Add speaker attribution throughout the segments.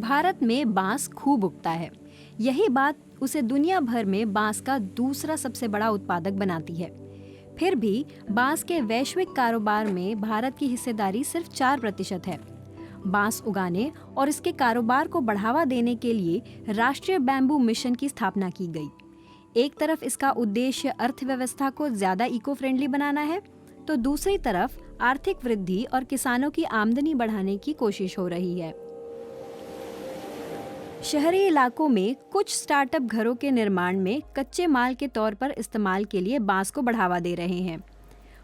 Speaker 1: भारत में बांस खूब उगता है। यही बात उसे दुनिया भर में बांस का दूसरा सबसे बड़ा उत्पादक बनाती है। फिर भी बांस के वैश्विक कारोबार में भारत की हिस्सेदारी सिर्फ 4% है। बांस उगाने और इसके कारोबार को बढ़ावा देने के लिए राष्ट्रीय बैम्बू मिशन की स्थापना की गई। एक तरफ इसका उद्देश्य अर्थव्यवस्था को ज्यादा इको फ्रेंडली बनाना है, तो दूसरी तरफ आर्थिक वृद्धि और किसानों की आमदनी बढ़ाने की कोशिश हो रही है। शहरी इलाकों में कुछ स्टार्टअप घरों के निर्माण में कच्चे माल के तौर पर इस्तेमाल के लिए बांस को बढ़ावा दे रहे हैं।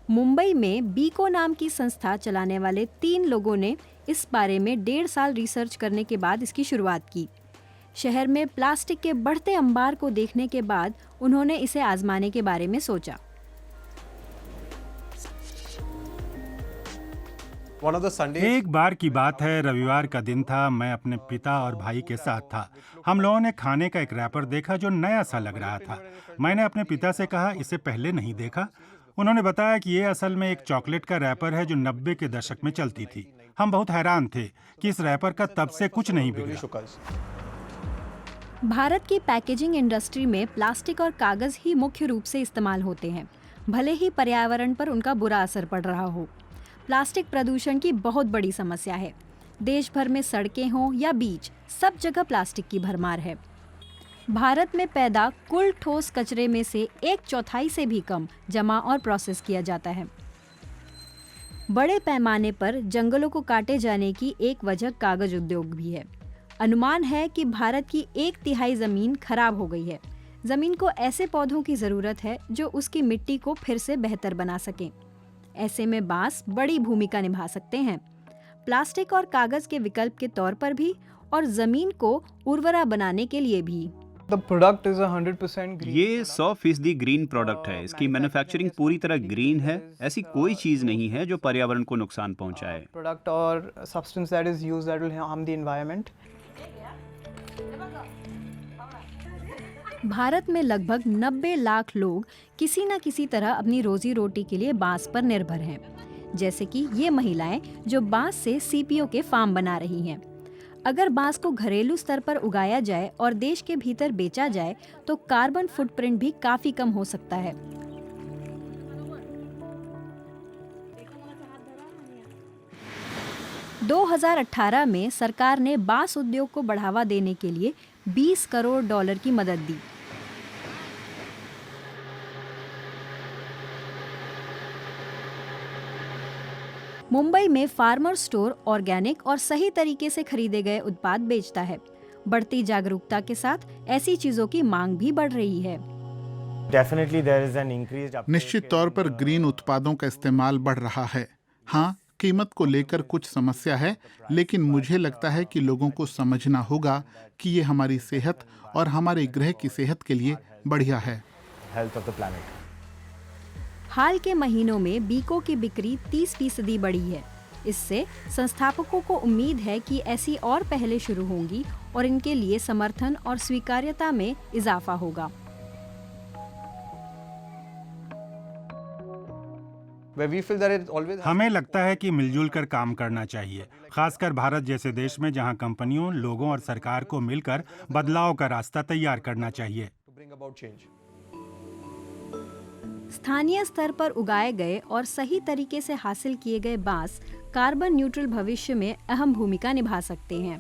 Speaker 1: मुंबई में बीको नाम की संस्था चलाने वाले 3 लोगों ने इस बारे में 1.5 साल रिसर्च करने के बाद इसकी शुरुआत की। शहर में प्लास्टिक के बढ़ते अंबार को देखने के बाद उन्होंने इसे आजमाने के बारे में सोचा।
Speaker 2: एक बार की बात है, रविवार का दिन था। मैं अपने पिता और भाई के साथ था। हम लोगों ने खाने का एक रैपर देखा जो नया सा लग रहा था। मैंने अपने पिता से कहा, इसे पहले नहीं देखा। उन्होंने बताया कि ये असल में एक चॉकलेट का रैपर है जो 90 के दशक में चलती थी। हम बहुत हैरान थे कि इस रैपर का तब से कुछ नहीं बिगड़ा।
Speaker 1: भारत की पैकेजिंग इंडस्ट्री में प्लास्टिक और कागज ही मुख्य रूप से इस्तेमाल होते हैं, भले ही पर्यावरण पर उनका बुरा असर पड़ रहा हो। प्लास्टिक प्रदूषण की बहुत बड़ी समस्या है। देश भर में सड़कें हों या बीच, सब जगह प्लास्टिक की भरमार है। भारत में पैदा कुल ठोस कचरे में से 1/4 से भी कम जमा और प्रोसेस किया जाता है। बड़े पैमाने पर जंगलों को काटे जाने की एक वजह कागज उद्योग भी है। अनुमान है कि भारत की 1/3 जमीन खराब हो गई है। जमीन को ऐसे पौधों की जरूरत है जो उसकी मिट्टी को फिर से बेहतर बना सकें। ऐसे में बांस बड़ी भूमिका निभा सकते हैं, प्लास्टिक और कागज के विकल्प के तौर पर भी और जमीन को उर्वरा बनाने के लिए भी।
Speaker 3: ये 100% ग्रीन प्रोडक्ट है। इसकी मैन्युफैक्चरिंग पूरी तरह ग्रीन है। ऐसी कोई चीज नहीं है जो पर्यावरण को नुकसान पहुंचाए।
Speaker 4: प्रोडक्ट और substance that is used that will harm the environment.
Speaker 1: Bharat में लगभग 90 लाख लोग किसी न किसी तरह अपनी रोजी रोटी के लिए बांस पर निर्भर हैं, जैसे कि ये महिलाएं जो बांस से सीपीओ के फार्म बना रही हैं। अगर बांस को घरेलू स्तर पर उगाया जाए और देश के भीतर बेचा जाए तो कार्बन फुटप्रिंट भी काफी कम हो सकता है। – 2018 में सरकार ने बांस उद्योग को बढ़ावा देने के लिए $20 करोड़ की मदद दी। मुंबई में फार्मर स्टोर ऑर्गेनिक और सही तरीके से खरीदे गए उत्पाद बेचता है। बढ़ती जागरूकता के साथ ऐसी चीजों की मांग भी बढ़ रही है।
Speaker 5: निश्चित तौर पर ग्रीन उत्पादों का इस्तेमाल बढ़ रहा है। हाँ, कीमत को लेकर कुछ समस्या है, लेकिन मुझे लगता है कि लोगों को समझना होगा कि ये हमारी सेहत और हमारे ग्रह की सेहत के लिए बढ़िया है।
Speaker 1: हाल के महीनों में बीको की बिक्री 30% बढ़ी है। इससे संस्थापकों को उम्मीद है कि ऐसी और पहलें शुरू होंगी और इनके लिए समर्थन और स्वीकार्यता में इजाफा होगा।
Speaker 2: हमें लगता है कि मिलजुल कर काम करना चाहिए, खासकर भारत जैसे देश में जहां कंपनियों, लोगों और सरकार को मिलकर बदलाव का रास्ता तैयार करना चाहिए।
Speaker 1: स्थानीय स्तर पर उगाए गए और सही तरीके से हासिल किए गए बांस कार्बन न्यूट्रल भविष्य में अहम भूमिका निभा सकते हैं।